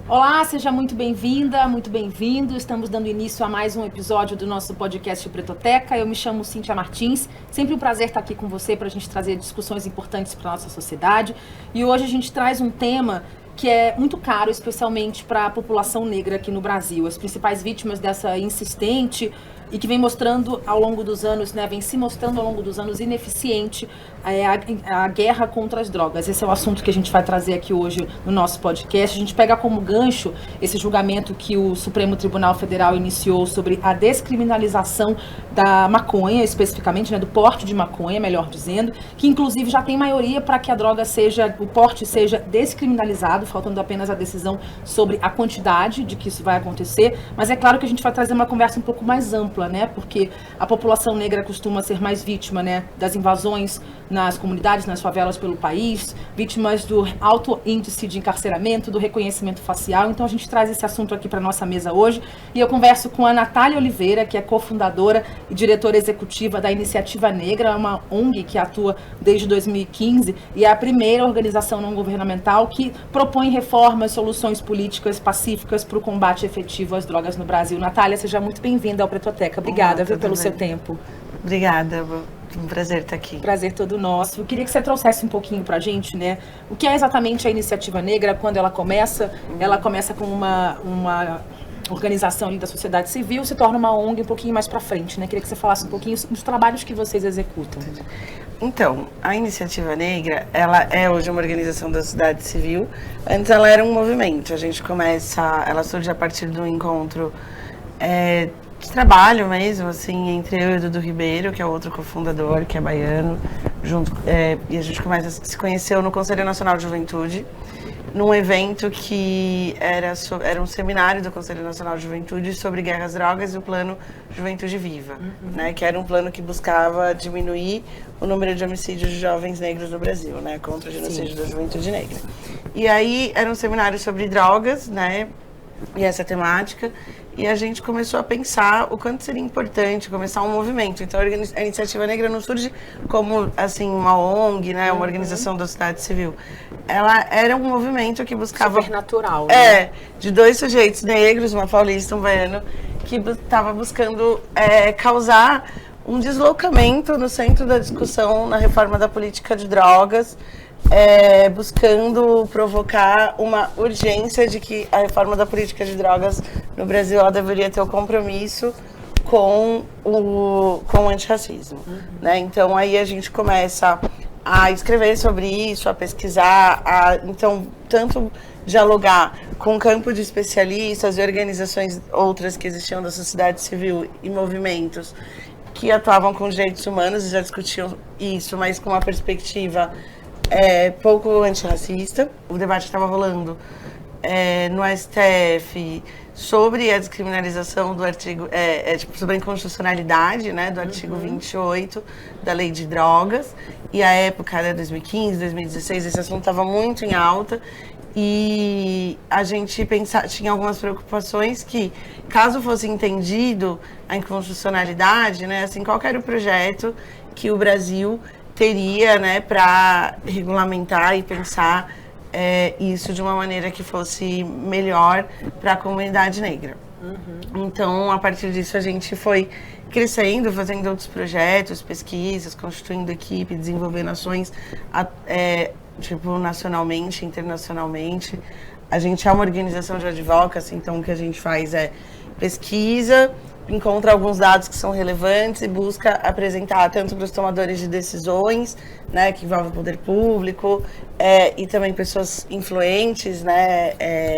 Olá, seja muito bem-vinda, muito bem-vindo. Estamos dando início a mais um episódio do nosso podcast Pretoteca. Eu me chamo Cíntia Martins. Sempre um prazer estar aqui com você para a gente trazer discussões importantes para a nossa sociedade. E hoje a gente traz um tema que é muito caro, especialmente para a população negra aqui no Brasil. As principais vítimas dessa insistente e que vem mostrando ao longo dos anos, vem se mostrando ao longo dos anos ineficiente a guerra contra as drogas. Esse é o assunto que a gente vai trazer aqui hoje no nosso podcast. A gente pega como gancho esse julgamento que o Supremo Tribunal Federal iniciou sobre a descriminalização da maconha, especificamente, do porte de maconha, melhor dizendo, que inclusive já tem maioria para que a droga o porte seja descriminalizado, faltando apenas a decisão sobre a quantidade de que isso vai acontecer. Mas é claro que a gente vai trazer uma conversa um pouco mais ampla, porque a população negra costuma ser mais vítima, das invasões nas comunidades, nas favelas pelo país, vítimas do alto índice de encarceramento, do reconhecimento facial. Então a gente traz esse assunto aqui para nossa mesa hoje e eu converso com a Natália Oliveira, que é cofundadora e diretora executiva da Iniciativa Negra, uma ONG que atua desde 2015 e é a primeira organização não governamental que propõe reformas, soluções políticas pacíficas para o combate efetivo às drogas no Brasil. Natália, seja muito bem-vinda ao Pretoteca. Obrigada, pelo seu tempo. Obrigada, um prazer estar aqui. Prazer todo nosso. Eu queria que você trouxesse um pouquinho pra gente, o que é exatamente a Iniciativa Negra, quando ela começa com uma organização ali da sociedade civil, se torna uma ONG um pouquinho mais pra frente, Queria que você falasse um pouquinho dos trabalhos que vocês executam. Então, a Iniciativa Negra, ela é hoje uma organização da sociedade civil. Antes ela era um movimento. Ela surge a partir do encontro de trabalho mesmo, assim, entre eu e o Dudu Ribeiro, que é outro cofundador, que é baiano, e a gente se conheceu no Conselho Nacional de Juventude, num evento que era um seminário do Conselho Nacional de Juventude sobre guerra às drogas e o plano Juventude Viva, que era um plano que buscava diminuir o número de homicídios de jovens negros no Brasil, contra o genocídio da juventude negra. E aí era um seminário sobre drogas, e essa temática, e a gente começou a pensar o quanto seria importante começar um movimento. Então a Iniciativa Negra não surge como assim uma ONG, uma organização da sociedade civil. Ela era um movimento que buscava... Super natural, de dois sujeitos negros, uma paulista e um baiano, que estava buscando causar um deslocamento no centro da discussão na reforma da política de drogas, buscando provocar uma urgência de que a reforma da política de drogas no Brasil ela deveria ter o compromisso com o antirracismo. Então aí a gente começa a escrever sobre isso, a pesquisar, então tanto dialogar com o campo de especialistas e organizações outras que existiam da sociedade civil e movimentos que atuavam com direitos humanos e já discutiam isso, mas com uma perspectiva pouco antirracista. O debate que estava rolando no STF sobre a descriminalização do artigo, sobre a inconstitucionalidade, do artigo 28 da Lei de Drogas. E a época era 2015, 2016, esse assunto estava muito em alta. E a gente tinha algumas preocupações que, caso fosse entendido a inconstitucionalidade, qual era o projeto que o Brasil teria, para regulamentar e pensar isso de uma maneira que fosse melhor para a comunidade negra. Então, a partir disso, a gente foi crescendo, fazendo outros projetos, pesquisas, constituindo equipe, desenvolvendo ações, nacionalmente, internacionalmente. A gente é uma organização de advocacy, então o que a gente faz é pesquisa, encontra alguns dados que são relevantes e busca apresentar tanto para os tomadores de decisões, que envolvem o poder público, e também pessoas influentes,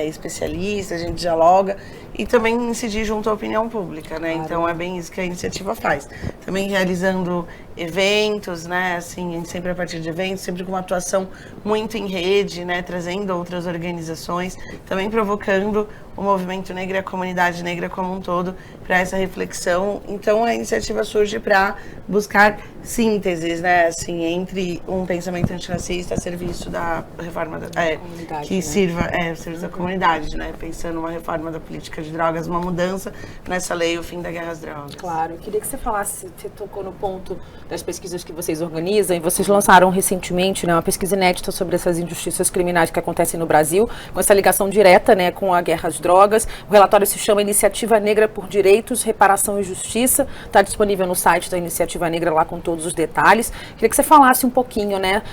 especialistas, a gente dialoga, e também incidir junto à opinião pública, Claro. Então é bem isso que a iniciativa faz. Também realizando eventos, assim, sempre a partir de eventos, sempre com uma atuação muito em rede, trazendo outras organizações, também provocando o movimento negro e a comunidade negra como um todo para essa reflexão. Então a iniciativa surge para buscar sínteses, assim, entre um pensamento antirracista a serviço da reforma da, comunidade, que sirva ao serviço da comunidade, pensando uma reforma da política de drogas, uma mudança nessa lei, o fim da guerra às drogas. Claro, eu queria que você falasse, você tocou no ponto das pesquisas que vocês organizam, e vocês lançaram recentemente, né, uma pesquisa inédita sobre essas injustiças criminais que acontecem no Brasil, com essa ligação direta, né, com a guerra às drogas. O relatório se chama Iniciativa Negra por Direitos, Reparação e Justiça, está disponível no site da Iniciativa Negra lá com todos os detalhes. Queria que você falasse um pouquinho, né?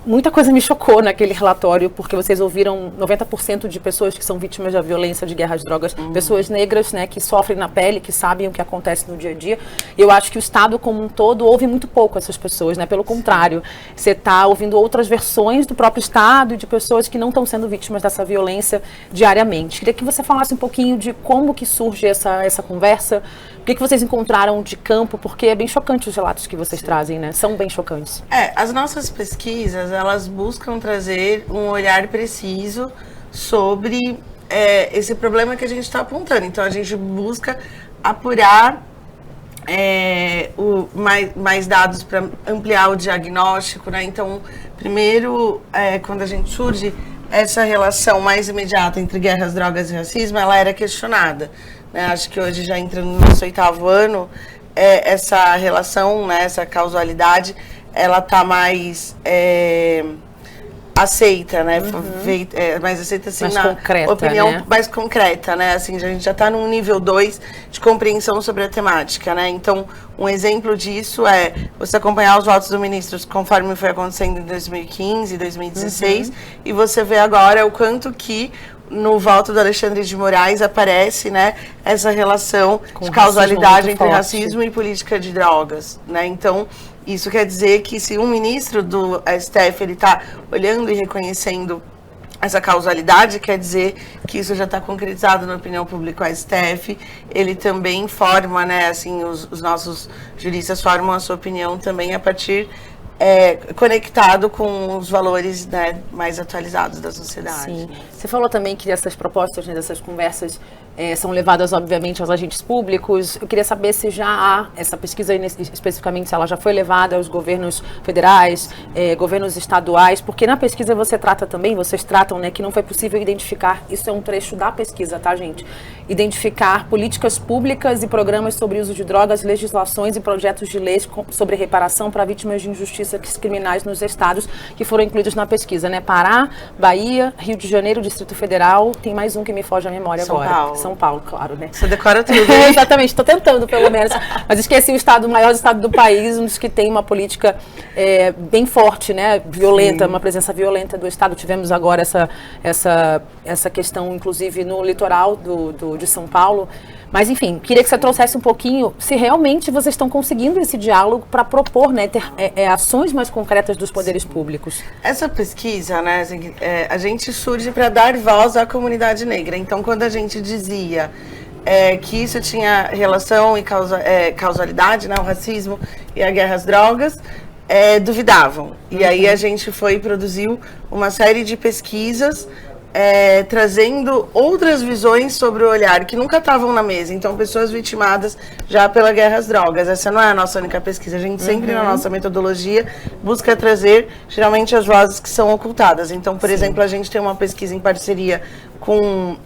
Muita coisa me chocou naquele relatório, porque vocês ouviram 90% de pessoas que são vítimas da violência de guerra às drogas, pessoas negras, né, que sofrem na pele, que sabem o que acontece no dia a dia. E eu acho que o Estado como um todo ouve muito pouco essas pessoas, né? Pelo contrário, você está ouvindo outras versões do próprio Estado e de pessoas que não estão sendo vítimas dessa violência diariamente. Queria que você falasse um pouquinho de como que surge essa conversa, o que vocês encontraram de campo, porque é bem chocante os relatos que vocês trazem, né? São bem chocantes. As nossas pesquisas, elas buscam trazer um olhar preciso sobre esse problema que a gente está apontando. Então, a gente busca apurar mais dados para ampliar o diagnóstico, né? Então, primeiro, quando a gente surge, essa relação mais imediata entre guerras, drogas e racismo, ela era questionada. Né? Acho que hoje, já entrando no nosso 8º ano, essa relação, né, essa causalidade, ela está mais aceita, né? Mais aceita, assim, mais na concreta, opinião, né? mais concreta, né? Assim, a gente já está num nível 2 de compreensão sobre a temática, né? Então, um exemplo disso é você acompanhar os votos do ministro conforme foi acontecendo em 2015, 2016, e você vê agora o quanto que no voto do Alexandre de Moraes aparece, né, essa relação de causalidade entre racismo e política de drogas, né? Então, isso quer dizer que se um ministro do STF ele está olhando e reconhecendo essa causalidade, quer dizer que isso já está concretizado na opinião pública. O STF, ele também forma, né, assim, os nossos juristas formam a sua opinião também a partir conectado com os valores, né, mais atualizados da sociedade. Sim. Você falou também que essas propostas, né, dessas conversas são levadas, obviamente, aos agentes públicos. Eu queria saber se já há essa pesquisa, especificamente, se ela já foi levada aos governos federais, governos estaduais, porque na pesquisa vocês tratam, né, que não foi possível identificar, isso é um trecho da pesquisa, tá, gente? Identificar políticas públicas e programas sobre uso de drogas, legislações e projetos de leis sobre reparação para vítimas de injustiças criminais nos estados que foram incluídos na pesquisa, né? Pará, Bahia, Rio de Janeiro, Distrito Federal, tem mais um que me foge à memória agora. São Paulo, claro, né? Você decora tudo. Exatamente, estou tentando pelo menos, mas esqueci o maior estado do país, um dos que tem uma política bem forte, né? Violenta, uma presença violenta do estado. Tivemos agora essa questão, inclusive, no litoral de São Paulo. Mas, enfim, queria que você trouxesse um pouquinho se realmente vocês estão conseguindo esse diálogo para propor, né, ter ações mais concretas dos poderes públicos. Essa pesquisa, né, assim, a gente surge para dar voz à comunidade negra. Então, quando a gente dizia que isso tinha relação e causalidade, né, o racismo e a guerra às drogas, duvidavam. E aí a gente produziu uma série de pesquisas trazendo outras visões sobre o olhar que nunca estavam na mesa. Então, pessoas vitimadas já pela guerra às drogas. Essa não é a nossa única pesquisa. A gente sempre, na nossa metodologia, busca trazer, geralmente, as vozes que são ocultadas. Então, por exemplo, a gente tem uma pesquisa em parceria com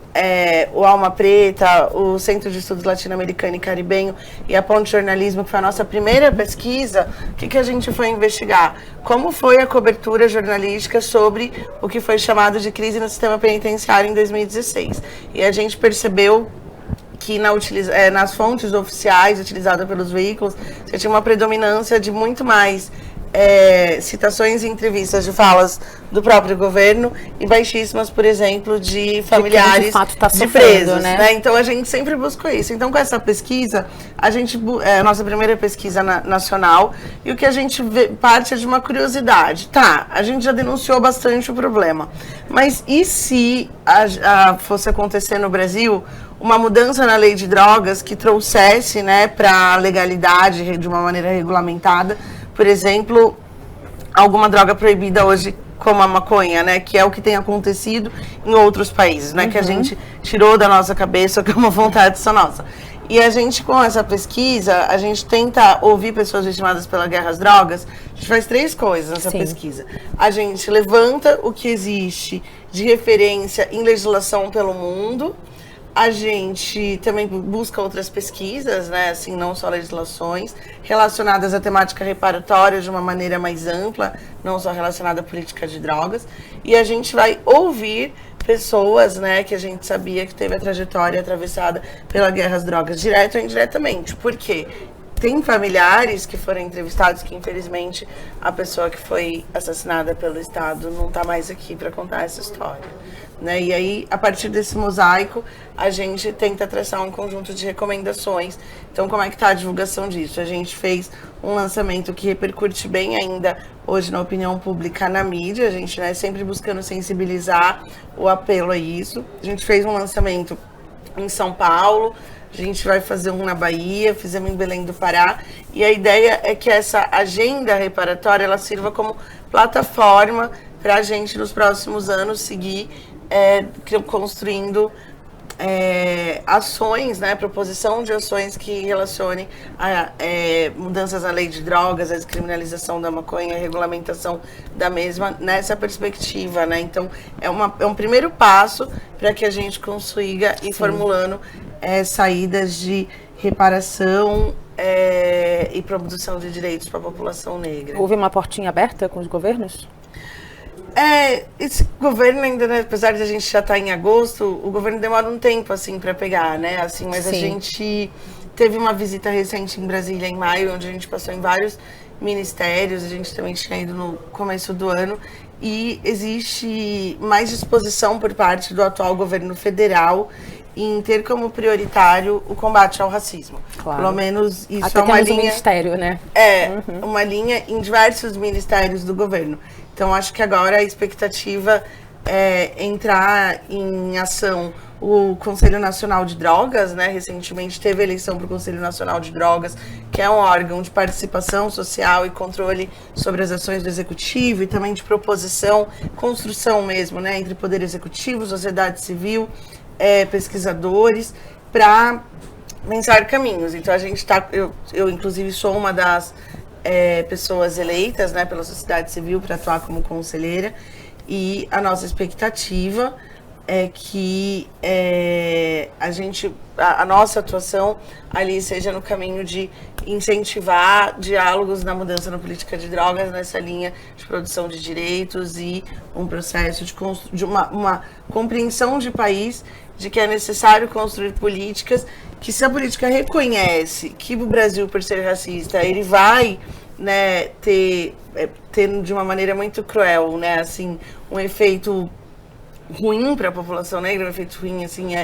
o Alma Preta, o Centro de Estudos Latino-Americano e Caribenho e a Ponte Jornalismo, que foi a nossa primeira pesquisa. O que a gente foi investigar? Como foi a cobertura jornalística sobre o que foi chamado de crise no sistema penitenciário em 2016. E a gente percebeu que nas fontes oficiais utilizadas pelos veículos, você tinha uma predominância de muito mais citações e entrevistas de falas do próprio governo e baixíssimas, por exemplo, de familiares de presos, né? Então, a gente sempre buscou isso. Então, com essa pesquisa, a nossa primeira pesquisa nacional, e o que a gente parte de uma curiosidade. Tá, a gente já denunciou bastante o problema, mas e se fosse acontecer no Brasil uma mudança na lei de drogas que trouxesse, né, para a legalidade de uma maneira regulamentada, por exemplo, alguma droga proibida hoje, como a maconha, né? Que é o que tem acontecido em outros países, né? Que a gente tirou da nossa cabeça, que é uma vontade só nossa. E a gente, com essa pesquisa, a gente tenta ouvir pessoas vitimadas pela guerra às drogas. A gente faz 3 coisas nessa pesquisa. A gente levanta o que existe de referência em legislação pelo mundo. A gente também busca outras pesquisas, né, assim, não só legislações, relacionadas à temática reparatória de uma maneira mais ampla, não só relacionada à política de drogas. E a gente vai ouvir pessoas, né, que a gente sabia que teve a trajetória atravessada pela guerra às drogas, direto ou indiretamente. Por quê? Tem familiares que foram entrevistados que, infelizmente, a pessoa que foi assassinada pelo Estado não está mais aqui para contar essa história, né? E aí, a partir desse mosaico, a gente tenta traçar um conjunto de recomendações. Então, como é que está a divulgação disso? A gente fez um lançamento que repercute bem ainda hoje na opinião pública, na mídia. A gente, né, sempre buscando sensibilizar o apelo a isso. A gente fez um lançamento em São Paulo, a gente vai fazer um na Bahia, fizemos em Belém do Pará, e a ideia é que essa agenda reparatória ela sirva como plataforma para a gente, nos próximos anos, seguir construindo ações, né, proposição de ações que relacionem a mudanças na lei de drogas, a descriminalização da maconha, a regulamentação da mesma, nessa perspectiva, né? Então, é um primeiro passo para que a gente consiga ir formulando saídas de reparação e produção de direitos para a população negra. Houve uma portinha aberta com os governos? Esse governo ainda, né, apesar de a gente já estar em agosto, o governo demora um tempo, assim, para pegar, né, assim, mas Sim. A gente teve uma visita recente em Brasília, em maio, onde a gente passou em vários ministérios, a gente também tinha ido no começo do ano, e existe mais disposição por parte do atual governo federal em ter como prioritário o combate ao racismo. Claro. Pelo menos isso Até é uma linha... um ministério, né? Uma linha em diversos ministérios do governo. Então, acho que agora a expectativa é entrar em ação o Conselho Nacional de Drogas, né? Recentemente teve eleição para o Conselho Nacional de Drogas, que é um órgão de participação social e controle sobre as ações do Executivo e também de proposição, construção mesmo, né? Entre Poder Executivo, sociedade civil, pesquisadores, para pensar caminhos. Então, a gente está... Eu, inclusive, sou uma das... pessoas eleitas, né, pela sociedade civil para atuar como conselheira, e a nossa expectativa é que a nossa atuação ali seja no caminho de incentivar diálogos na mudança na política de drogas, nessa linha de produção de direitos e um processo de uma compreensão de país de que é necessário construir políticas que, se a política reconhece que o Brasil, por ser racista, ele vai, né, ter de uma maneira muito cruel, né, assim, um efeito ruim para a população negra, um efeito ruim, assim,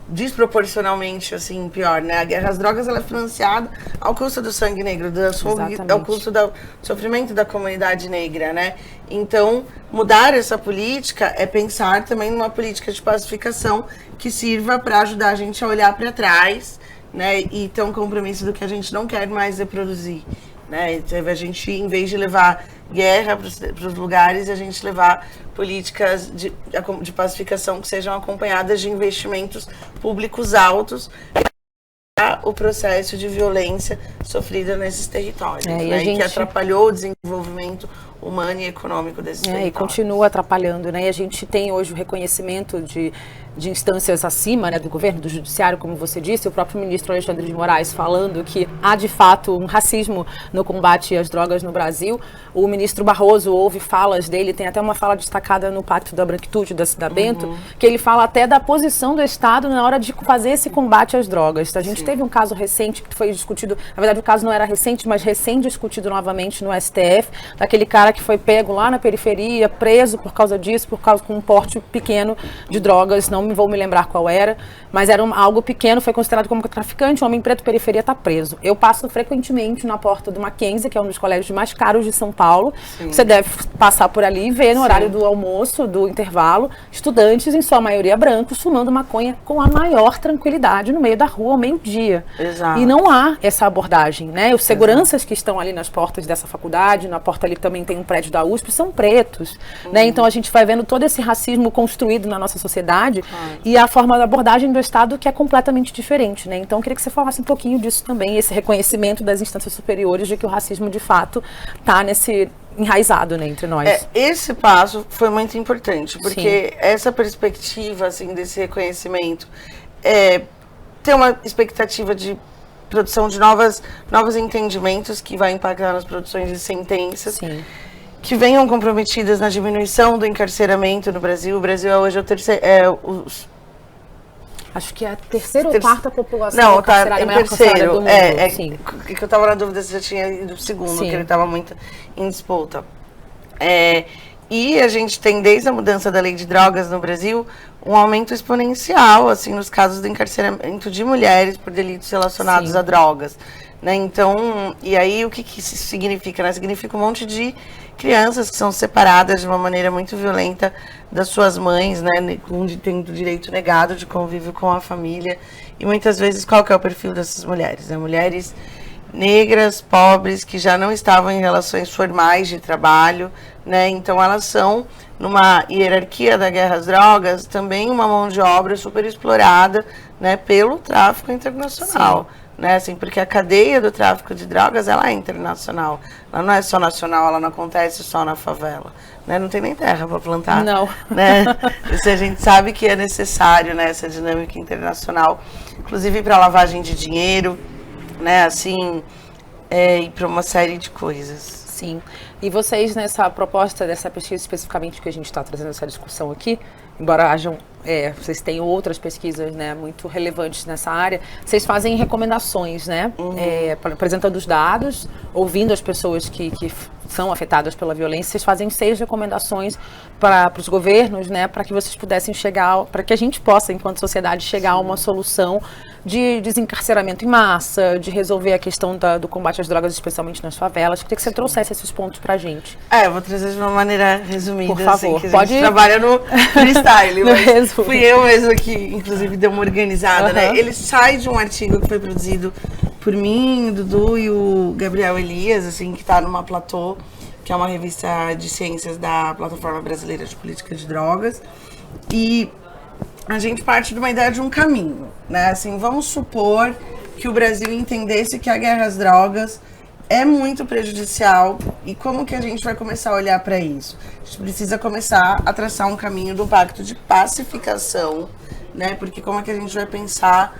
desproporcionalmente, assim, pior, né? A guerra às drogas, ela é financiada ao custo do sangue negro, ao custo do sofrimento da comunidade negra, né? Então, mudar essa política é pensar também numa política de pacificação que sirva para ajudar a gente a olhar para trás, né? E ter um compromisso do que a gente não quer mais reproduzir, né? Então, a gente, em vez de levar guerra para os lugares, a gente levar políticas de pacificação que sejam acompanhadas de investimentos públicos altos para o processo de violência sofrida nesses territórios, né? Que atrapalhou o desenvolvimento humano e econômico desses territórios. E continua atrapalhando, né? E a gente tem hoje o reconhecimento de instâncias acima, né, do governo, do judiciário, como você disse, o próprio ministro Alexandre de Moraes falando que há de fato um racismo no combate às drogas no Brasil. O ministro Barroso, houve falas dele, tem até uma fala destacada no Pacto da Branquitude da Cida Bento, que ele fala até da posição do Estado na hora de fazer esse combate às drogas. A gente teve um caso recente que foi discutido, na verdade o caso não era recente, mas recém-discutido novamente no STF, daquele cara que foi pego lá na periferia, preso por causa disso, com um porte pequeno de drogas, não vou me lembrar qual era, mas era algo pequeno, foi considerado como traficante, um homem preto periferia está preso. Eu passo frequentemente na porta do Mackenzie, que é um dos colégios mais caros de São Paulo. Sim. Você deve passar por ali e ver no horário do almoço, do intervalo, estudantes, em sua maioria brancos, fumando maconha com a maior tranquilidade no meio da rua ao meio-dia. Exato. E não há essa abordagem, né? Os seguranças que estão ali nas portas dessa faculdade, na porta ali também tem um prédio da USP, são pretos, né? Então a gente vai vendo todo esse racismo construído na nossa sociedade, e a forma da abordagem do Estado que é completamente diferente, né? Então eu queria que você falasse um pouquinho disso também, esse reconhecimento das instâncias superiores de que o racismo de fato está enraizado, né, entre nós. Esse passo foi muito importante, porque essa perspectiva, assim, desse reconhecimento ter uma expectativa de produção de novos entendimentos que vai impactar nas produções de sentenças. Sim. Que venham comprometidas na diminuição do encarceramento no Brasil. O Brasil é hoje o terceiro... Acho que é a terceira ou quarta população não, encarcerada, tá, maior encarcerada do mundo. Sim. Que eu estava na dúvida se já tinha ido o segundo, Sim. que ele estava muito em disputa. E a gente tem, desde a mudança da lei de drogas no Brasil, um aumento exponencial, assim, nos casos de encarceramento de mulheres por delitos relacionados Sim. a drogas. Né? Então, e aí o que isso significa? Né? Significa um monte de crianças que são separadas de uma maneira muito violenta das suas mães, né? Tendo direito negado de convívio com a família. E muitas vezes, qual que é o perfil dessas mulheres? Né? Mulheres negras, pobres, que já não estavam em relações formais de trabalho, né? Então elas são, numa hierarquia da guerra às drogas, também uma mão de obra super explorada, né, pelo tráfico internacional. Sim. Né, assim, porque a cadeia do tráfico de drogas, ela é internacional. Ela não é só nacional, ela não acontece só na favela. Né? Não tem nem terra para plantar. Não. Né? Isso a gente sabe que é necessário, né, essa dinâmica internacional, inclusive para lavagem de dinheiro, né, assim, e para uma série de coisas. Sim. E vocês, nessa proposta dessa pesquisa especificamente que a gente está trazendo essa discussão aqui, embora hajam, vocês tenham outras pesquisas, né, muito relevantes nessa área, vocês fazem recomendações, né, apresentando os dados, ouvindo as pessoas que são afetadas pela violência, vocês fazem 6 recomendações para os governos, né, para que vocês pudessem chegar, para que a gente possa, enquanto sociedade, chegar a uma solução de desencarceramento em massa, de resolver a questão do combate às drogas, especialmente nas favelas. Queria que você trouxesse esses pontos pra gente. Eu vou trazer de uma maneira resumida. Por favor, assim, que a gente trabalha no freestyle, mas fui eu mesmo que, inclusive, deu uma organizada, né? Ele sai de um artigo que foi produzido por mim, o Dudu e o Gabriel Elias, assim, que tá numa Platô, que é uma revista de ciências da Plataforma Brasileira de Política de Drogas. E a gente parte de uma ideia de um caminho, né? Assim, vamos supor que o Brasil entendesse que a guerra às drogas é muito prejudicial, e como que a gente vai começar a olhar para isso? A gente precisa começar a traçar um caminho do pacto de pacificação, né? Porque como é que a gente vai pensar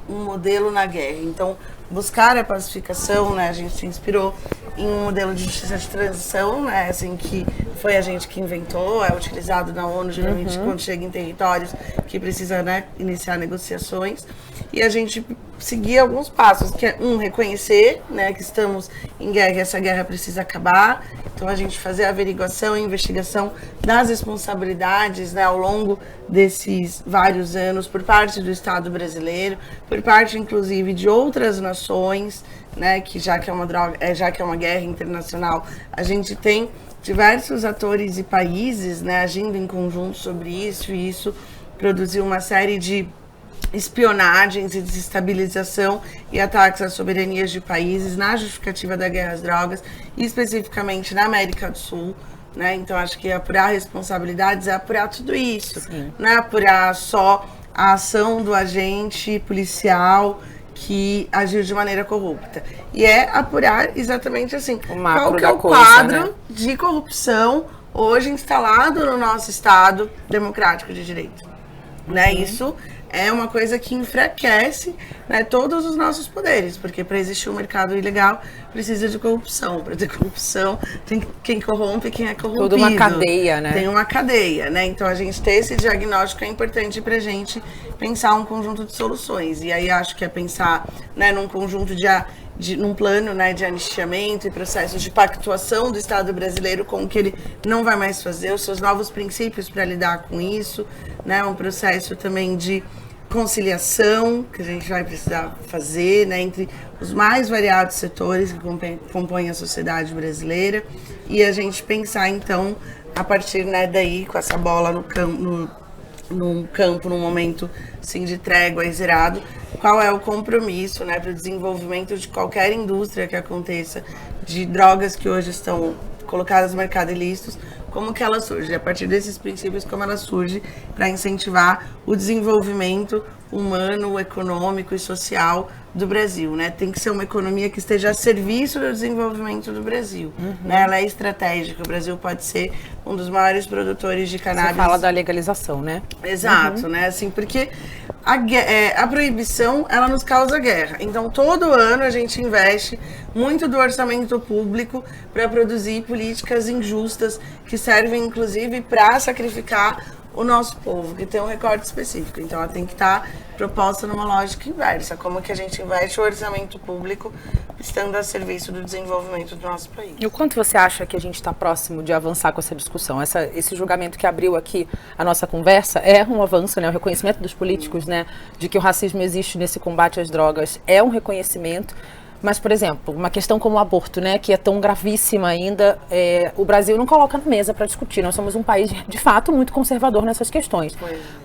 um modelo na guerra? Então, buscar a pacificação, né? A gente se inspirou em um modelo de justiça de transição, né, assim, que foi a gente que inventou, é utilizado na ONU geralmente quando chega em territórios que precisa, né, iniciar negociações, e a gente seguir alguns passos, que é reconhecer, né, que estamos em guerra e essa guerra precisa acabar. Então a gente fazer a averiguação e investigação das responsabilidades, né, ao longo desses vários anos por parte do Estado brasileiro, por parte inclusive de outras nações, né, que já que é uma guerra internacional, a gente tem diversos atores e países, né, agindo em conjunto sobre isso, e isso produziu uma série de espionagens e desestabilização e ataques às soberanias de países na justificativa da guerra às drogas, e especificamente na América do Sul, né? Então acho que apurar responsabilidades é apurar tudo isso. Sim. Não é apurar só a ação do agente policial que agiu de maneira corrupta, e é apurar exatamente assim, qual que é o quadro, né, de corrupção hoje instalado no nosso Estado democrático de direito, né? Isso é uma coisa que enfraquece, né, todos os nossos poderes, porque para existir um mercado ilegal precisa de corrupção. Para ter corrupção, tem quem corrompe e quem é corrompido. Toda uma cadeia, né? Tem uma cadeia, né? Então a gente ter esse diagnóstico é importante para a gente pensar um conjunto de soluções. E aí acho que é pensar, né, num conjunto num plano, né, de anistiamento e processos de pactuação do Estado brasileiro com o que ele não vai mais fazer, os seus novos princípios para lidar com isso, né? Um processo também de conciliação que a gente vai precisar fazer, né, entre os mais variados setores que compõem a sociedade brasileira, e a gente pensar então a partir, né, daí com essa bola no campo, num momento assim, de trégua e zerado, qual é o compromisso, né, para o desenvolvimento de qualquer indústria que aconteça de drogas que hoje estão colocadas no mercado ilícitos, como que ela surge, a partir desses princípios, como ela surge para incentivar o desenvolvimento, humano, econômico e social do Brasil, né? Tem que ser uma economia que esteja a serviço do desenvolvimento do Brasil, né? Ela é estratégica, o Brasil pode ser um dos maiores produtores de cannabis. Você fala da legalização, né? Exato, né? Assim, porque a proibição, ela nos causa guerra. Então, todo ano a gente investe muito do orçamento público para produzir políticas injustas que servem, inclusive, para sacrificar o nosso povo, que tem um recorte específico. Então, ela tem que estar proposta numa lógica inversa. Como que a gente investe o orçamento público estando a serviço do desenvolvimento do nosso país. E o quanto você acha que a gente está próximo de avançar com essa discussão? Esse julgamento que abriu aqui a nossa conversa é um avanço, né? O reconhecimento dos políticos, né? De que o racismo existe nesse combate às drogas é um reconhecimento. Mas, por exemplo, uma questão como o aborto, né, que é tão gravíssima ainda, o Brasil não coloca na mesa para discutir. Nós somos um país, de fato, muito conservador nessas questões.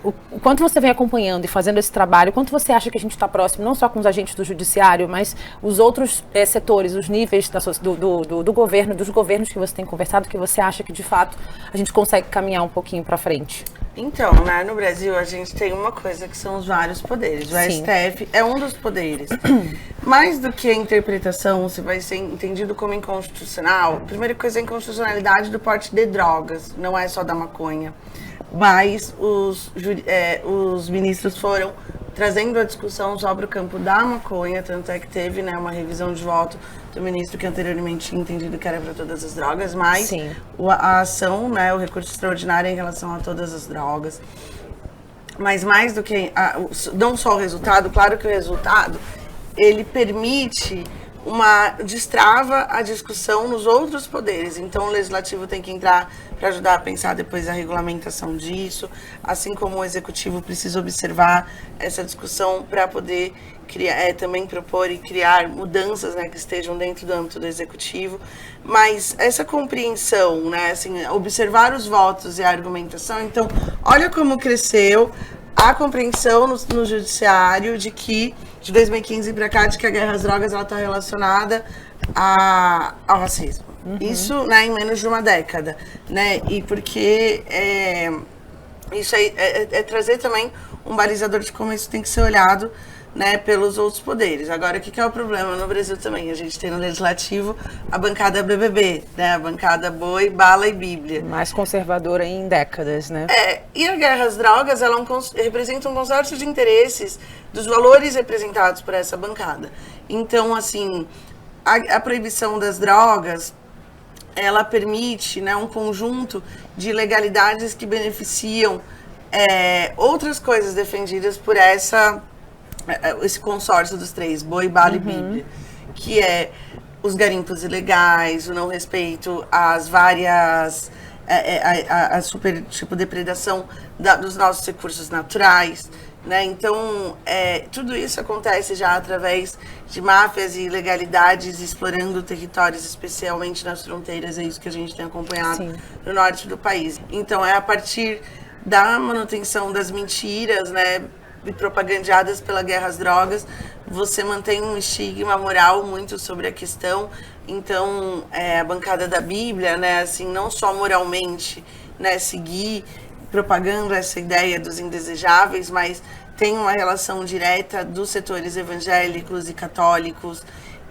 O quanto você vem acompanhando e fazendo esse trabalho, quanto você acha que a gente está próximo, não só com os agentes do judiciário, mas os outros setores, os níveis do governo, dos governos que você tem conversado, que você acha que, de fato, a gente consegue caminhar um pouquinho para frente? Então, né, no Brasil a gente tem uma coisa que são os vários poderes. O STF é um dos poderes. Mais do que a interpretação, se vai ser entendido como inconstitucional, a primeira coisa é a inconstitucionalidade do porte de drogas, não é só da maconha. Mas os ministros foram trazendo a discussão sobre o campo da maconha, tanto é que teve, né, uma revisão de voto do ministro que anteriormente tinha entendido que era para todas as drogas, mas a ação, né, o recurso extraordinário em relação a todas as drogas. Mas mais do que não só o resultado, claro que o resultado, ele permite destrava a discussão nos outros poderes. Então, o legislativo tem que entrar para ajudar a pensar depois a regulamentação disso, assim como o executivo precisa observar essa discussão para poder criar, também propor e criar mudanças, né, que estejam dentro do âmbito do executivo. Mas essa compreensão, né, assim, observar os votos e a argumentação. Então, olha como cresceu a compreensão no judiciário de 2015 para cá, de que a guerra às drogas está relacionada ao racismo. Isso, né, em menos de uma década, né? E porque isso aí é trazer também um balizador de como isso tem que ser olhado, né, pelos outros poderes. Agora, o que é o problema no Brasil também? A gente tem no Legislativo a bancada BBB, né, a bancada Boi, Bala e Bíblia. Mais conservadora em décadas, né? E a guerra às drogas, ela representa um consórcio de interesses dos valores representados por essa bancada. Então, assim, a proibição das drogas, ela permite, né, um conjunto de legalidades que beneficiam outras coisas defendidas por esse consórcio dos três, Boi, Bala e Bíblia, que é os garimpos ilegais, o não respeito às várias, a super, tipo, depredação dos nossos recursos naturais, né? Então, tudo isso acontece já através de máfias e ilegalidades explorando territórios, especialmente nas fronteiras, é isso que a gente tem acompanhado no norte do país. Então, é a partir da manutenção das mentiras, né, propagandeadas pela guerra às drogas, você mantém um estigma moral muito sobre a questão. Então, a bancada da Bíblia, né, assim, não só moralmente, né, seguir propagando essa ideia dos indesejáveis, mas tem uma relação direta dos setores evangélicos e católicos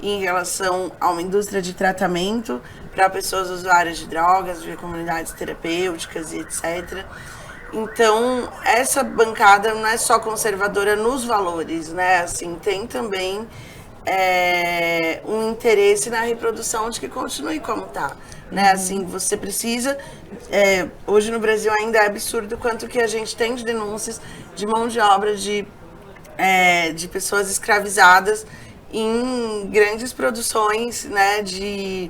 em relação a uma indústria de tratamento para pessoas usuárias de drogas, de comunidades terapêuticas e etc. Então, essa bancada não é só conservadora nos valores, né? Assim, tem também um interesse na reprodução de que continue como está, né? Assim, você precisa... hoje no Brasil ainda é absurdo quanto que a gente tem de denúncias de mão de obra de pessoas escravizadas em grandes produções, né, de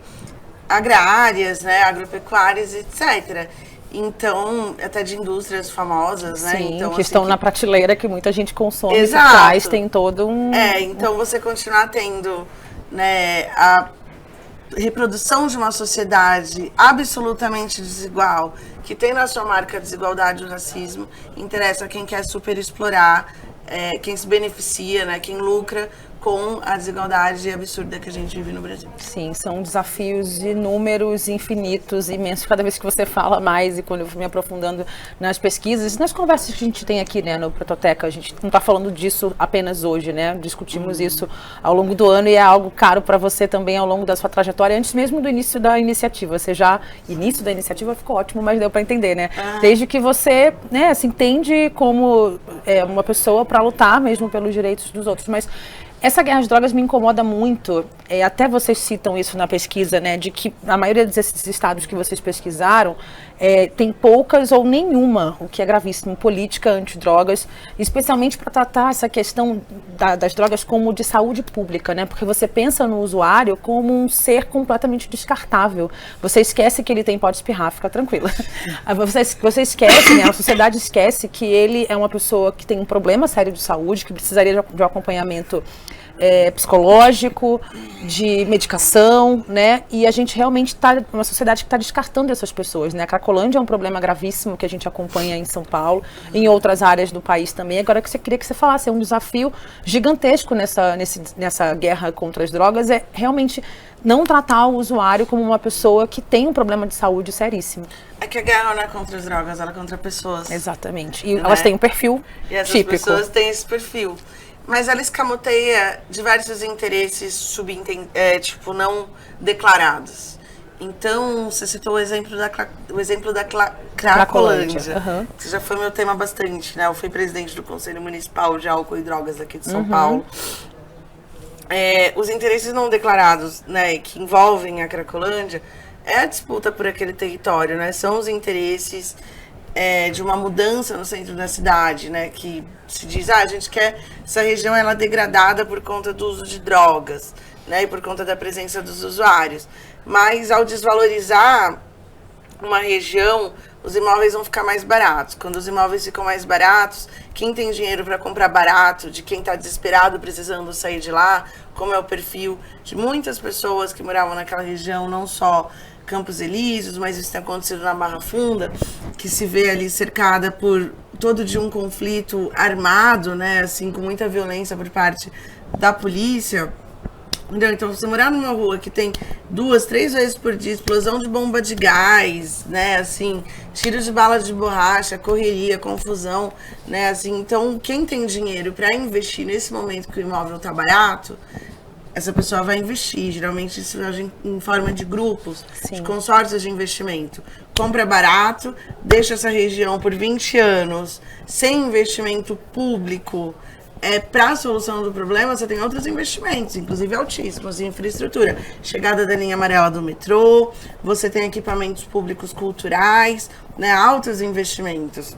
agrárias, né, agropecuárias, etc. Então, até de indústrias famosas, né? Sim, então, que estão na prateleira que muita gente consome. Exato. Por trás tem todo um... então você continuar tendo, né, a reprodução de uma sociedade absolutamente desigual, que tem na sua marca a desigualdade e o racismo, interessa a quem quer superexplorar, quem se beneficia, né, quem lucra com a desigualdade absurda que a gente vive no Brasil. Sim, são desafios inúmeros, infinitos, imensos. Cada vez que você fala mais e quando eu fui me aprofundando nas pesquisas, nas conversas que a gente tem aqui, né, no Pretoteca, a gente não está falando disso apenas hoje, né? Discutimos isso ao longo do ano e é algo caro para você também ao longo da sua trajetória, antes mesmo do início da iniciativa. Início da iniciativa ficou ótimo, mas deu para entender, né? Desde que você, né, se entende como uma pessoa para lutar mesmo pelos direitos dos outros, mas essa guerra às drogas me incomoda muito, até vocês citam isso na pesquisa, né, de que a maioria desses estados que vocês pesquisaram tem poucas ou nenhuma, o que é gravíssimo, política antidrogas, especialmente para tratar essa questão das drogas como de saúde pública, né, porque você pensa no usuário como um ser completamente descartável, você esquece que ele tem, pode espirrar, fica tranquila, você esquece, né, a sociedade esquece que ele é uma pessoa que tem um problema sério de saúde, que precisaria de um acompanhamento psicológico, de medicação, né? E a gente realmente está uma sociedade que está descartando essas pessoas, né? A Cracolândia é um problema gravíssimo que a gente acompanha em São Paulo, em outras áreas do país também. Agora que queria que você falasse, é um desafio gigantesco nessa guerra contra as drogas, é realmente não tratar o usuário como uma pessoa que tem um problema de saúde seríssimo. É que a guerra não é contra as drogas, ela é contra pessoas. Exatamente. E elas têm um perfil e essas típico. Pessoas têm esse perfil. Mas ela escamoteia diversos interesses não declarados. Então, você citou o exemplo da Cracolândia, que já foi meu tema bastante, né? Eu fui presidente do Conselho Municipal de Álcool e Drogas aqui de São Paulo. Os interesses não declarados, né, que envolvem a Cracolândia, é a disputa por aquele território, né? São os interesses de uma mudança no centro da cidade, né? Que se diz, a gente quer essa região ela degradada por conta do uso de drogas, né? E por conta da presença dos usuários. Mas ao desvalorizar uma região, os imóveis vão ficar mais baratos. Quando os imóveis ficam mais baratos, quem tem dinheiro para comprar barato, de quem está desesperado precisando sair de lá, como é o perfil de muitas pessoas que moravam naquela região, não só Campos Elíseos, mas isso tem acontecido na Barra Funda, que se vê ali cercada por todo de um conflito armado, né, assim, com muita violência por parte da polícia. Então, você morar numa rua que tem 2, 3 vezes por dia explosão de bomba de gás, né, assim, tiros de bala de borracha, correria, confusão, né, assim, então, quem tem dinheiro para investir nesse momento que o imóvel tá barato, essa pessoa vai investir, geralmente isso em forma de grupos, de consórcios de investimento. Compra barato, deixa essa região por 20 anos, sem investimento público, para a solução do problema, você tem outros investimentos, inclusive altíssimos, em infraestrutura. Chegada da linha amarela do metrô, você tem equipamentos públicos culturais, né, altos investimentos.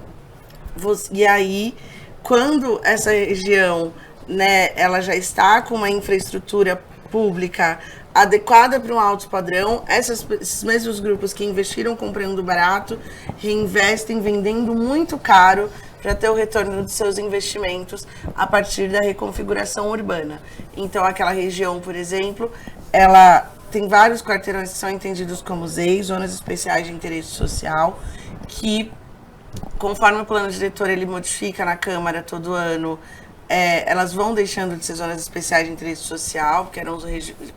E aí, quando essa região, né, ela já está com uma infraestrutura pública adequada para um alto padrão, esses mesmos grupos que investiram comprando barato, reinvestem vendendo muito caro para ter o retorno de seus investimentos a partir da reconfiguração urbana. Então, aquela região, por exemplo, ela tem vários quarteirões que são entendidos como ZEIs, Zonas Especiais de Interesse Social, que, conforme o plano diretor ele modifica na Câmara todo ano, elas vão deixando de ser zonas especiais de interesse social, porque eram os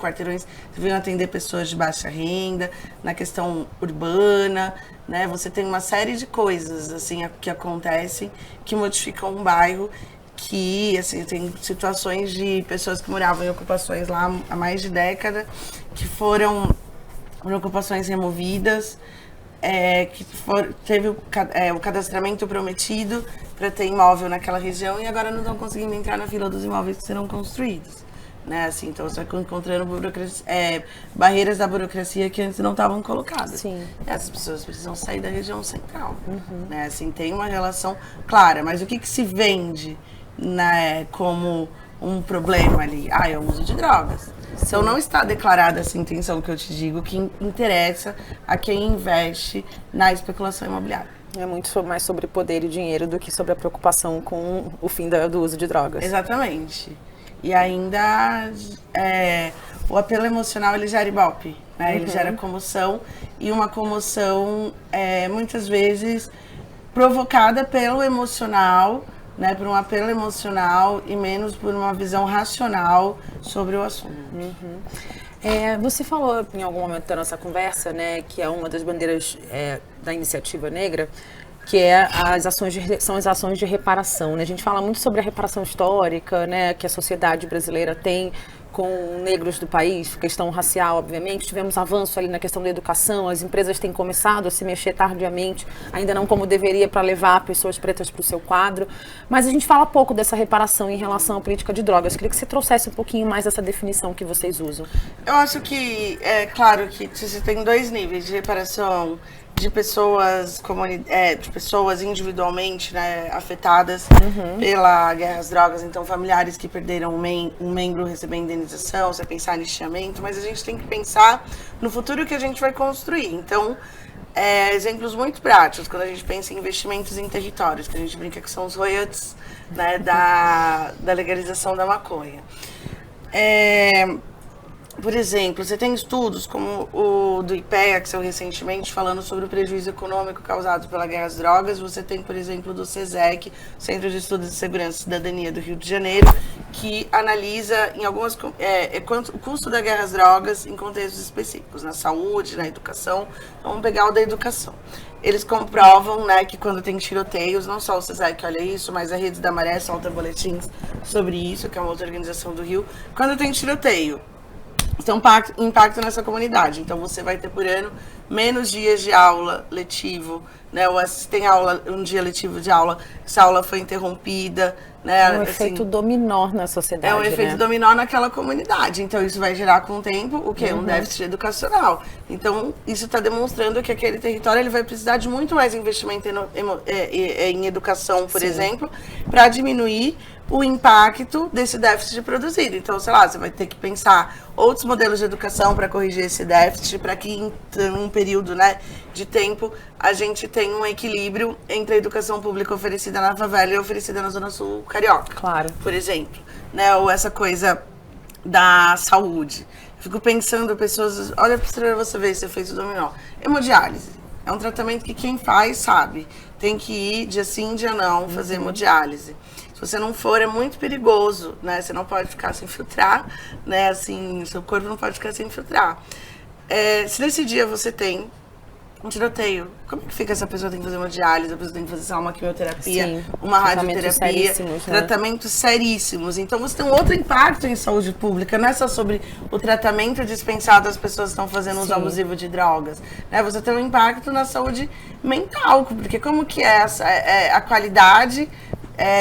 quarteirões que deviam atender pessoas de baixa renda, na questão urbana, né? Você tem uma série de coisas assim que acontecem que modificam um bairro, que assim, tem situações de pessoas que moravam em ocupações lá há mais de década, que foram ocupações removidas, teve o cadastramento prometido para ter imóvel naquela região e agora não estão conseguindo entrar na fila dos imóveis que serão construídos, né? Assim, então você vai encontrando barreiras da burocracia que antes não estavam colocadas. Sim. Essas pessoas precisam sair da região central, né? Assim, tem uma relação clara, mas o que se vende, né, como um problema ali? É o uso de drogas. Então não está declarada essa intenção que eu te digo, que interessa a quem investe na especulação imobiliária. É muito mais sobre poder e dinheiro do que sobre a preocupação com o fim do uso de drogas. Exatamente. E ainda o apelo emocional ele gera ibope, né? Ele gera comoção, e uma comoção muitas vezes provocada pelo emocional né, por um apelo emocional e menos por uma visão racional sobre o assunto. Você falou em algum momento da nossa conversa, né, que é uma das bandeiras da Iniciativa Negra, que são as ações de reparação, né? A gente fala muito sobre a reparação histórica, né, que a sociedade brasileira tem com negros do país, questão racial, obviamente. Tivemos avanço ali na questão da educação, as empresas têm começado a se mexer tardiamente, ainda não como deveria, para levar pessoas pretas para o seu quadro. Mas a gente fala pouco dessa reparação em relação à política de drogas. Queria que você trouxesse um pouquinho mais essa definição que vocês usam. Eu acho que, claro que você tem 2 níveis de reparação de pessoas, de pessoas individualmente, né, afetadas pela guerra às drogas, então familiares que perderam um membro recebendo indenização, você pensar em lixamento, mas a gente tem que pensar no futuro que a gente vai construir. Então, exemplos muito práticos, quando a gente pensa em investimentos em territórios, que a gente brinca que são os royalties, né, da legalização da maconha. Por exemplo, você tem estudos como o do IPEA, que saiu recentemente, falando sobre o prejuízo econômico causado pela guerra às drogas. Você tem, por exemplo, do CESEC, Centro de Estudos de Segurança e Cidadania do Rio de Janeiro, que analisa em algumas o custo da guerra às drogas em contextos específicos, na saúde, na educação. Vamos pegar o da educação. Eles comprovam, né, que quando tem tiroteios, não só o CESEC olha isso, mas a Rede da Maré solta boletins sobre isso, que é uma outra organização do Rio. Quando tem tiroteio, tem um impacto nessa comunidade. Então, você vai ter por ano menos dias de aula letivo, né? Ou se tem aula, um dia letivo de aula, essa aula foi interrompida, né? É um efeito dominó na sociedade, é um efeito dominó naquela comunidade. Então, isso vai gerar com o tempo o quê? Um déficit educacional. Então, isso está demonstrando que aquele território ele vai precisar de muito mais investimento em educação, por exemplo, para diminuir o impacto desse déficit produzido. Então, sei lá, você vai ter que pensar outros modelos de educação para corrigir esse déficit, para que em um período, né, de tempo a gente tenha um equilíbrio entre a educação pública oferecida na favela e oferecida na Zona Sul Carioca. Claro. Por exemplo, né, ou essa coisa da saúde. Eu fico pensando, pessoas, olha para você ver, você fez o dominó. Hemodiálise. É um tratamento que quem faz sabe. Tem que ir dia sim, dia não, fazer hemodiálise. Se você não for, é muito perigoso, né? Você não pode ficar sem filtrar, né? Assim, seu corpo não pode ficar sem filtrar. Se nesse dia você tem um tiroteio, como é que fica essa pessoa tem que fazer uma diálise, a pessoa tem que fazer uma quimioterapia, uma radioterapia, tratamentos seríssimos. Então você tem um outro impacto em saúde pública, não é só sobre o tratamento dispensado às pessoas que estão fazendo uso abusivo de drogas, né? Você tem um impacto na saúde mental, porque como que é a qualidade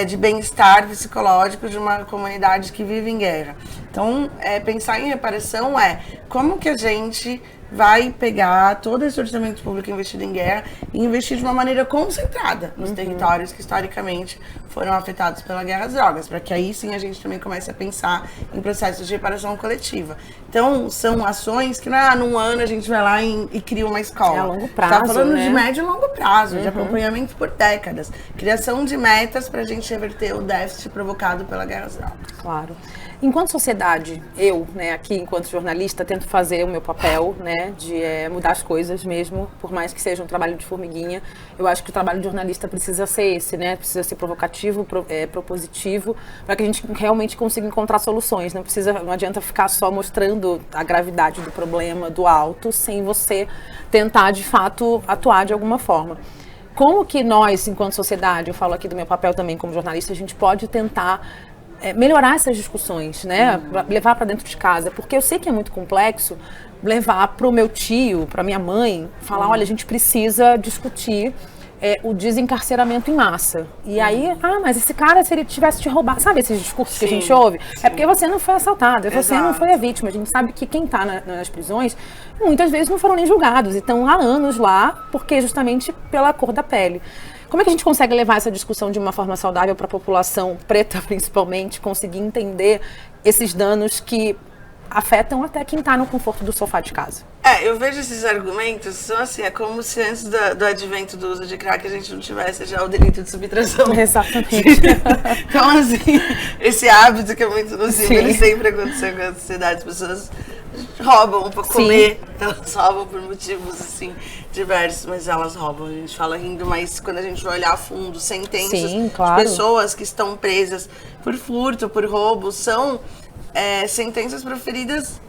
de bem-estar psicológico de uma comunidade que vive em guerra. Então, pensar em reparação como que a gente vai pegar todo esse orçamento público investido em guerra e investir de uma maneira concentrada nos territórios que historicamente foram afetados pela guerra às drogas, para que aí sim a gente também comece a pensar em processos de reparação coletiva. Então, são ações que não é num ano a gente vai lá e cria uma escola. É a longo prazo, tá falando né? de médio e longo prazo, de acompanhamento por décadas. Criação de metas para a gente reverter o déficit provocado pela guerra às drogas. Claro. Enquanto sociedade, eu, né, aqui enquanto jornalista, tento fazer o meu papel, né, de mudar as coisas mesmo, por mais que seja um trabalho de formiguinha. Eu acho que o trabalho de jornalista precisa ser esse, né, precisa ser provocativo, propositivo, para que a gente realmente consiga encontrar soluções. Não adianta ficar só mostrando a gravidade do problema do alto, sem você tentar, de fato, atuar de alguma forma. Como que nós, enquanto sociedade, eu falo aqui do meu papel também como jornalista, a gente pode tentar melhorar essas discussões, né? Levar para dentro de casa, porque eu sei que é muito complexo levar para o meu tio, para minha mãe, falar, olha, a gente precisa discutir o desencarceramento em massa. E aí, mas esse cara, se ele tivesse te roubado, sabe esses discursos que a gente ouve? É porque você não foi assaltado, você não foi a vítima. A gente sabe que quem está nas prisões, muitas vezes não foram nem julgados, e estão há anos lá, porque justamente pela cor da pele. Como é que a gente consegue levar essa discussão de uma forma saudável para a população preta, principalmente, conseguir entender esses danos que afetam até quem está no conforto do sofá de casa? Eu vejo esses argumentos, são assim, é como se antes do advento do uso de crack a gente não tivesse já o delito de subtração. Exatamente. Então, assim, esse hábito que é muito nocivo, ele sempre aconteceu com a sociedade. As pessoas roubam para comer, elas roubam por motivos assim diversos, mas elas roubam. A gente fala rindo, mas quando a gente vai olhar a fundo, sentenças de pessoas que estão presas por furto, por roubo, são sentenças proferidas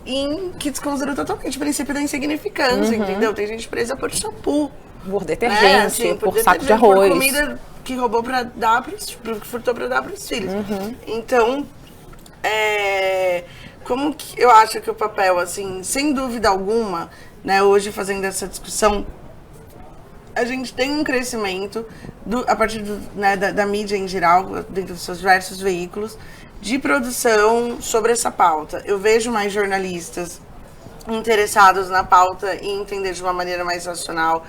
que desconsideram totalmente o princípio da insignificância, entendeu? Tem gente presa por shampoo, por detergente, assim, por saco de arroz, por comida que roubou para dar, que furtou para dar para os filhos. Então, como que eu acho que o papel, assim, sem dúvida alguma, né, hoje fazendo essa discussão, a gente tem um crescimento a partir da mídia em geral, dentro dos seus diversos veículos, de produção sobre essa pauta. Eu vejo mais jornalistas interessados na pauta e entender de uma maneira mais racional.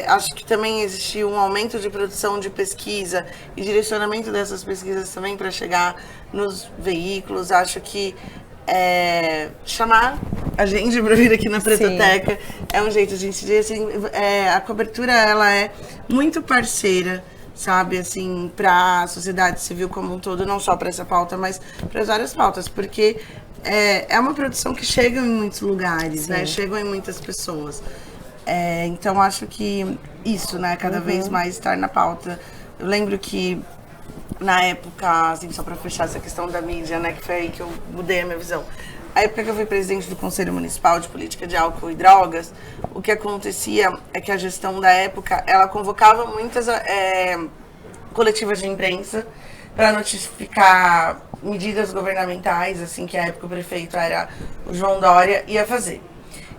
Acho que também existiu um aumento de produção de pesquisa e direcionamento dessas pesquisas também para chegar nos veículos. Acho que chamar a gente para vir aqui na Pretoteca é um jeito de a gente dizer assim, a cobertura ela é muito parceira, sabe, assim, para a sociedade civil como um todo, não só para essa pauta, mas para as várias pautas, porque é uma produção que chega em muitos lugares, né, chegam em muitas pessoas. Então, acho que isso, né, cada vez mais estar na pauta. Eu lembro que, na época, assim, só para fechar essa questão da mídia, né, que foi aí que eu mudei a minha visão. A época que eu fui presidente do Conselho Municipal de Política de Álcool e Drogas, o que acontecia é que a gestão da época, ela convocava muitas coletivas de imprensa para notificar medidas governamentais, assim, que a época o prefeito era o João Dória, ia fazer.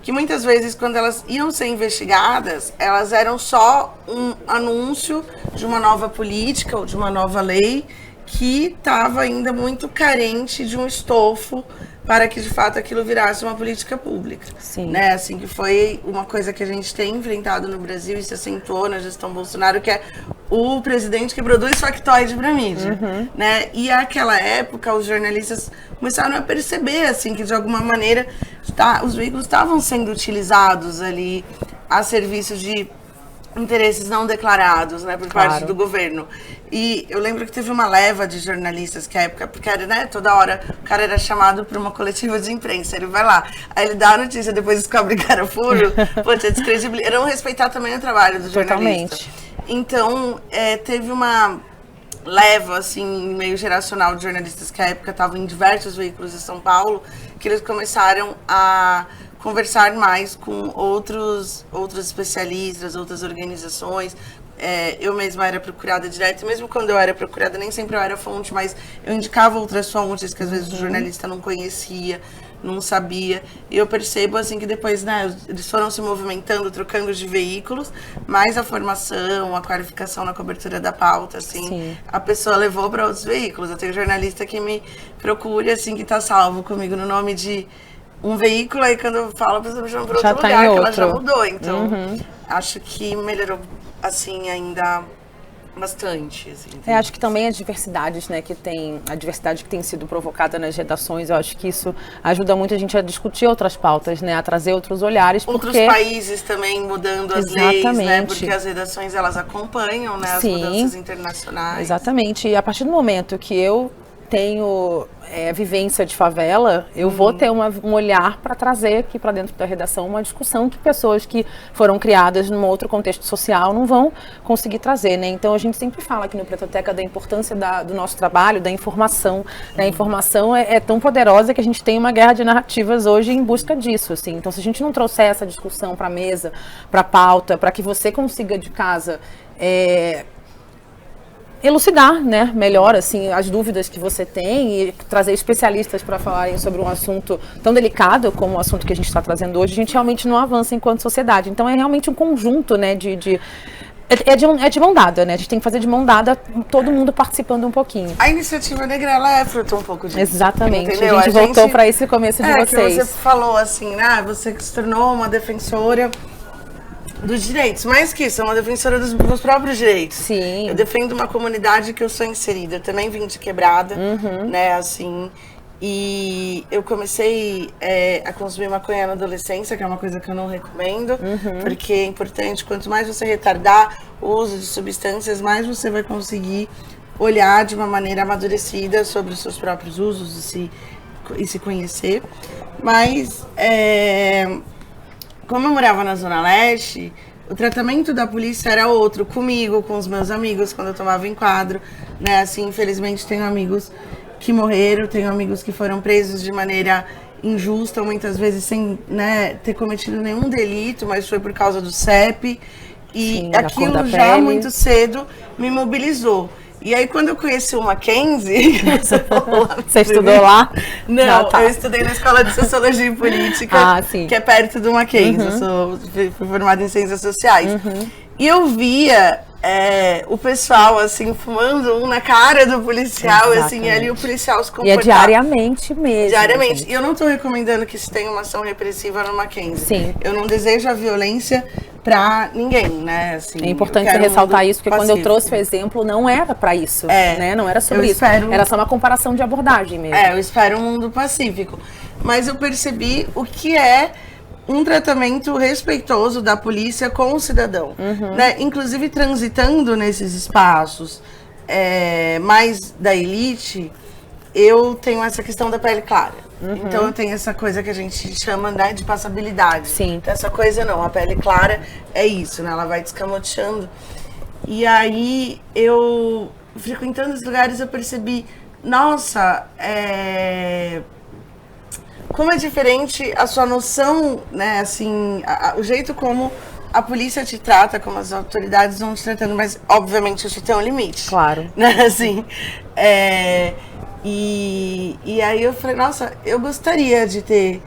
Que muitas vezes, quando elas iam ser investigadas, elas eram só um anúncio de uma nova política ou de uma nova lei que estava ainda muito carente de um estofo para que, de fato, aquilo virasse uma política pública. Né? Assim, que foi uma coisa que a gente tem enfrentado no Brasil e se acentuou na gestão Bolsonaro, que é o presidente que produz factoide para mídia. Né? E naquela época, os jornalistas começaram a perceber assim, que, de alguma maneira, os veículos estavam sendo utilizados ali a serviço de interesses não declarados, né, por parte do governo. E eu lembro que teve uma leva de jornalistas que à época, porque era, né, toda hora o cara era chamado para uma coletiva de imprensa, ele vai lá, aí ele dá a notícia, depois descobre que era furo, tinha descredibilidade. Não respeitar também o trabalho do jornalista. Então, teve uma leva, assim, meio geracional de jornalistas que à época estavam em diversos veículos de São Paulo, que eles começaram a conversar mais com outros especialistas, outras organizações. Eu mesma era procurada direto, mesmo quando eu era procurada, nem sempre eu era fonte, mas eu indicava outras fontes que às vezes o jornalista não conhecia, não sabia. E eu percebo assim que depois, né, eles foram se movimentando, trocando de veículos, mas a formação, a qualificação na cobertura da pauta, assim, a pessoa levou para outros veículos. Eu tenho jornalista que me procura, assim, que está salvo comigo no nome de um veículo, aí quando eu falo, a pessoa me chama para outro lugar, que ela já mudou. Então, acho que melhorou, assim, ainda bastante. Assim, acho que também as diversidades, né, a diversidade que tem sido provocada nas redações, eu acho que isso ajuda muito a gente a discutir outras pautas, né, a trazer outros olhares. Outros países também mudando as leis, né, porque as redações, elas acompanham, né, as mudanças internacionais. Exatamente, e a partir do momento que eu tenho vivência de favela, eu vou ter um olhar para trazer aqui para dentro da redação uma discussão que pessoas que foram criadas num outro contexto social não vão conseguir trazer, né? Então a gente sempre fala aqui no Pretoteca da importância do nosso trabalho, da informação. A informação é tão poderosa que a gente tem uma guerra de narrativas hoje em busca disso, assim. Então se a gente não trouxer essa discussão para a mesa, para a pauta, para que você consiga de casa elucidar, né, melhor, assim, as dúvidas que você tem e trazer especialistas para falarem sobre um assunto tão delicado como o assunto que a gente está trazendo hoje, a gente realmente não avança enquanto sociedade. Então é realmente um conjunto, né, é de mão dada, né? A gente tem que fazer de mão dada, todo mundo participando um pouquinho. A Iniciativa Negra, ela é fruto um pouco disso. Exatamente. Entendeu? A gente voltou para esse começo de vocês. Que você falou assim, né, você se tornou uma defensora dos direitos, mais que isso, é uma defensora dos próprios direitos. Sim. Eu defendo uma comunidade que eu sou inserida. Eu também vim de quebrada, né, assim. E eu comecei a consumir maconha na adolescência, que é uma coisa que eu não recomendo, porque é importante, quanto mais você retardar o uso de substâncias, mais você vai conseguir olhar de uma maneira amadurecida sobre os seus próprios usos e se e se conhecer. Mas, como eu morava na Zona Leste, o tratamento da polícia era outro, comigo, com os meus amigos, quando eu tomava enquadro, né? Assim, infelizmente, tenho amigos que morreram, tenho amigos que foram presos de maneira injusta, muitas vezes sem, né, ter cometido nenhum delito, mas foi por causa do CEP. E sim, aquilo já muito cedo me mobilizou. E aí, quando eu conheci o Mackenzie... Você estudou lá? Não, eu estudei na Escola de Sociologia e Política, que é perto do Mackenzie. Eu fui formada em Ciências Sociais. E eu via o pessoal, assim, fumando um na cara do policial, assim, e ali o policial se comportava. E é diariamente mesmo. Diariamente. E eu não estou recomendando que se tenha uma ação repressiva no Mackenzie. Sim. Eu não desejo a violência pra ninguém, né? Assim, é importante você ressaltar isso, porque quando eu trouxe o exemplo, não era pra isso, né? Não era sobre isso. Era só uma comparação de abordagem mesmo. Eu espero um mundo pacífico. Mas eu percebi o que é um tratamento respeitoso da polícia com o cidadão, né? Inclusive transitando nesses espaços mais da elite, eu tenho essa questão da pele clara. Então eu tenho essa coisa que a gente chama, né, de passabilidade. Sim. Então, essa coisa não, a pele clara é isso, né? Ela vai descamoteando. E aí eu, frequentando os lugares, eu percebi, nossa, como é diferente a sua noção, né, assim, o jeito como a polícia te trata, como as autoridades vão te tratando, mas obviamente isso tem um limite. Claro. Né, assim, e aí eu falei, nossa, eu gostaria de ter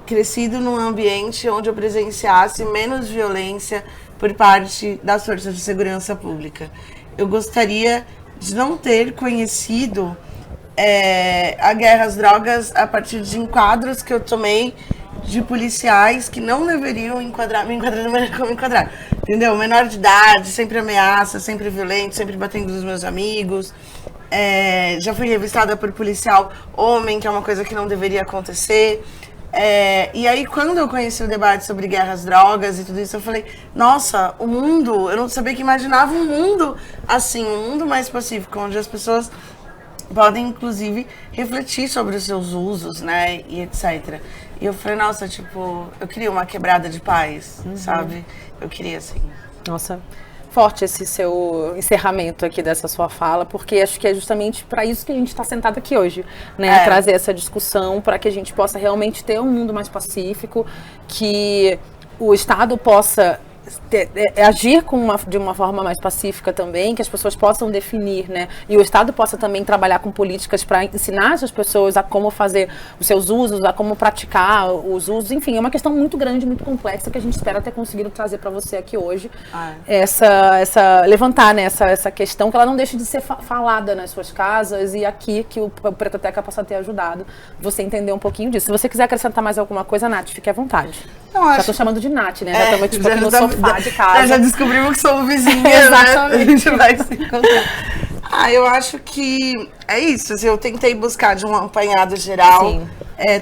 crescido num ambiente onde eu presenciasse menos violência por parte das forças de segurança pública. Eu gostaria de não ter conhecido a guerra às drogas a partir de enquadros que eu tomei de policiais que não deveriam me enquadrar da maneira como me enquadrar. Entendeu? Menor de idade, sempre ameaça, sempre violento, sempre batendo nos meus amigos. Já fui revistada por policial homem, que é uma coisa que não deveria acontecer. E aí, quando eu conheci o debate sobre guerra às drogas e tudo isso, eu falei, nossa, o mundo, eu não sabia que imaginava um mundo assim, um mundo mais pacífico, onde as pessoas podem, inclusive, refletir sobre os seus usos, né, e etc. E eu falei, nossa, tipo, eu queria uma quebrada de paz, sabe? Eu queria, assim. Nossa, forte esse seu encerramento aqui dessa sua fala, porque acho que é justamente para isso que a gente está sentado aqui hoje, né? Trazer essa discussão para que a gente possa realmente ter um mundo mais pacífico, que o Estado possa agir de uma forma mais pacífica também, que as pessoas possam definir, né? E o Estado possa também trabalhar com políticas para ensinar as pessoas a como fazer os seus usos, a como praticar os usos. Enfim, é uma questão muito grande, muito complexa, que a gente espera ter conseguido trazer para você aqui hoje. Levantar, né, essa questão, que ela não deixe de ser falada nas suas casas, e aqui que o Pretoteca possa ter ajudado você a entender um pouquinho disso. Se você quiser acrescentar mais alguma coisa, Nath, fique à vontade. Já tô chamando de Nath, né? Já estamos tipo, aqui no sofá de casa. Já descobrimos que somos vizinhas, exatamente. Né? A gente vai se encontrar. Eu acho que é isso. Assim, eu tentei buscar de um apanhado geral,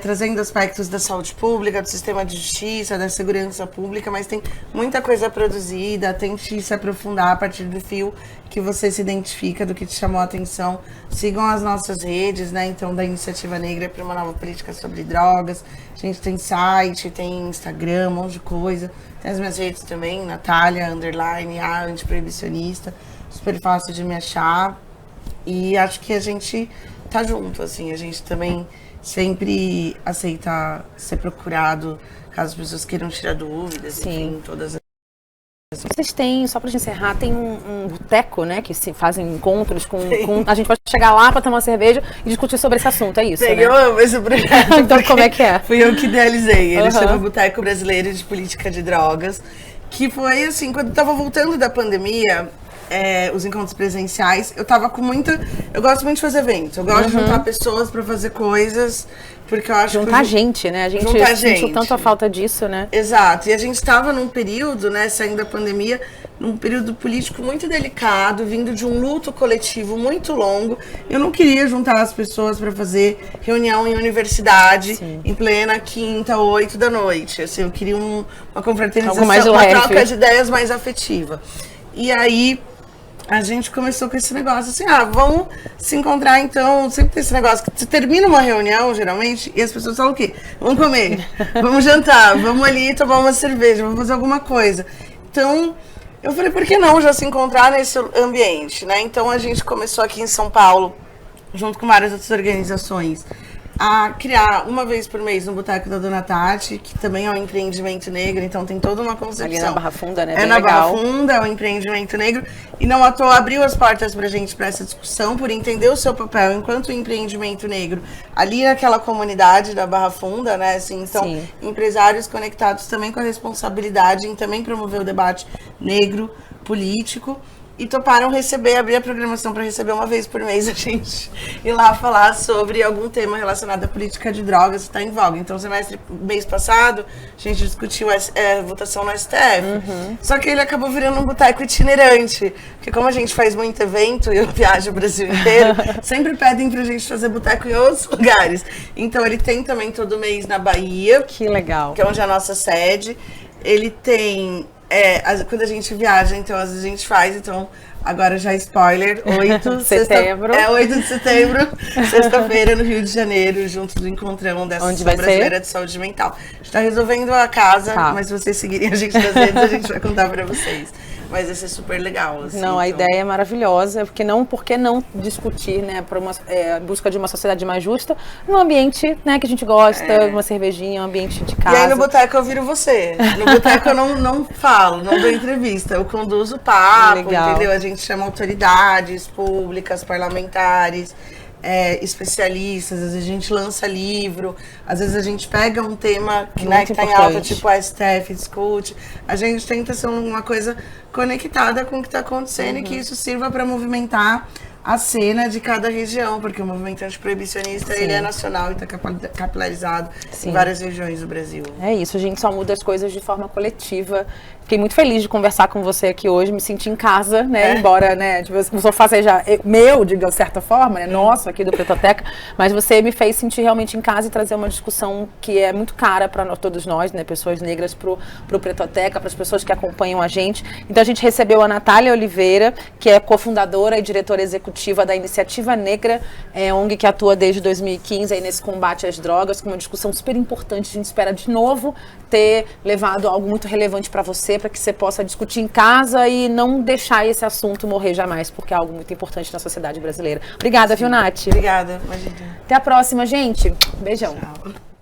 trazendo aspectos da saúde pública, do sistema de justiça, da segurança pública, mas tem muita coisa produzida. Tente se aprofundar a partir do fio que você se identifica, do que te chamou a atenção. Sigam as nossas redes, né? Então, da Iniciativa Negra para uma Nova Política sobre Drogas. A gente tem site, tem Instagram, um monte de coisa. Tem as minhas redes também, Natália, _ antiproibicionista. Super fácil de me achar. E acho que a gente tá junto, assim. A gente também sempre aceita ser procurado, caso as pessoas queiram tirar dúvidas. Sim. Enfim, todas as... Vocês têm, só pra gente encerrar, tem um boteco, né, que se fazem encontros com... A gente pode chegar lá pra tomar uma cerveja e discutir sobre esse assunto, é isso, né? Eu amo esse projeto. Então, como é que é? Fui eu que idealizei. Ele chama Boteco Brasileiro de Política de Drogas, que foi, assim, quando eu tava voltando da pandemia, os encontros presenciais, eu tava com muita... Eu gosto muito de fazer eventos, eu gosto de juntar pessoas pra fazer coisas, porque eu acho juntar gente, né? A gente sentiu tanto a falta disso, né? Exato. E a gente estava num período, né, saindo da pandemia, num período político muito delicado, vindo de um luto coletivo muito longo. Eu não queria juntar as pessoas para fazer reunião em universidade, em plena quinta, 8 da noite. Assim, eu queria uma confraternização, uma troca de ideias mais afetiva. E aí a gente começou com esse negócio assim, vamos se encontrar então, sempre tem esse negócio, que você termina uma reunião, geralmente, e as pessoas falam o quê? Vamos comer, vamos jantar, vamos ali tomar uma cerveja, vamos fazer alguma coisa. Então, eu falei, por que não já se encontrar nesse ambiente, né? Então, a gente começou aqui em São Paulo, junto com várias outras organizações, a criar uma vez por mês no Boteco da Dona Tati, que também é um empreendimento negro, então tem toda uma concepção. Ali na Barra Funda, né? É na Barra Funda, é um empreendimento negro, e não à toa abriu as portas pra gente para essa discussão, por entender o seu papel enquanto empreendimento negro ali naquela comunidade da Barra Funda, né? Assim, então, sim, empresários conectados também com a responsabilidade em também promover o debate negro, político. E toparam abrir a programação para receber uma vez por mês a gente ir lá falar sobre algum tema relacionado à política de drogas que está em voga. Então, mês passado, a gente discutiu a votação no STF. Só que ele acabou virando um boteco itinerante. Porque como a gente faz muito evento e eu viajo o Brasil inteiro, sempre pedem pra gente fazer boteco em outros lugares. Então, ele tem também todo mês na Bahia. Que legal. Que é onde é a nossa sede. Ele tem... quando a gente viaja, então às vezes a gente faz, então agora já spoiler, 8 setembro. 8 de setembro, sexta-feira no Rio de Janeiro, junto do encontrão da Associação Brasileira de Saúde Mental. A gente tá resolvendo a casa, mas se vocês seguirem a gente nas redes, a gente vai contar pra vocês. Mas vai ser super legal. Assim, não, a ideia é maravilhosa, por que não discutir, né, para uma busca de uma sociedade mais justa, num ambiente, né, que a gente gosta, uma cervejinha, um ambiente de casa. E aí no boteco eu viro você. No boteco eu não falo, não dou entrevista, eu conduzo o papo, entendeu? A gente chama autoridades públicas, parlamentares, especialistas, às vezes a gente lança livro, às vezes a gente pega um tema que está em alta, tipo a STF discute, a gente tenta ser uma coisa conectada com o que está acontecendo e que isso sirva para movimentar a cena de cada região, porque o movimento antiproibicionista ele é nacional e está capilarizado em várias regiões do Brasil. É isso, a gente só muda as coisas de forma coletiva. Fiquei muito feliz de conversar com você aqui hoje, me senti em casa, né? Embora, né, tipo, o sofá seja meu, de certa forma, né, nosso aqui do Pretoteca, mas você me fez sentir realmente em casa e trazer uma discussão que é muito cara para todos nós, né, pessoas negras, pro Pretoteca, para as pessoas que acompanham a gente. Então a gente recebeu a Natália Oliveira, que é cofundadora e diretora executiva da Iniciativa Negra, ONG que atua desde 2015 aí nesse combate às drogas, com uma discussão super importante. A gente espera de novo ter levado algo muito relevante para você, para que você possa discutir em casa e não deixar esse assunto morrer jamais, porque é algo muito importante na sociedade brasileira. Obrigada, viu, Nath? Obrigada, imagina. Até a próxima, gente. Beijão. Tchau.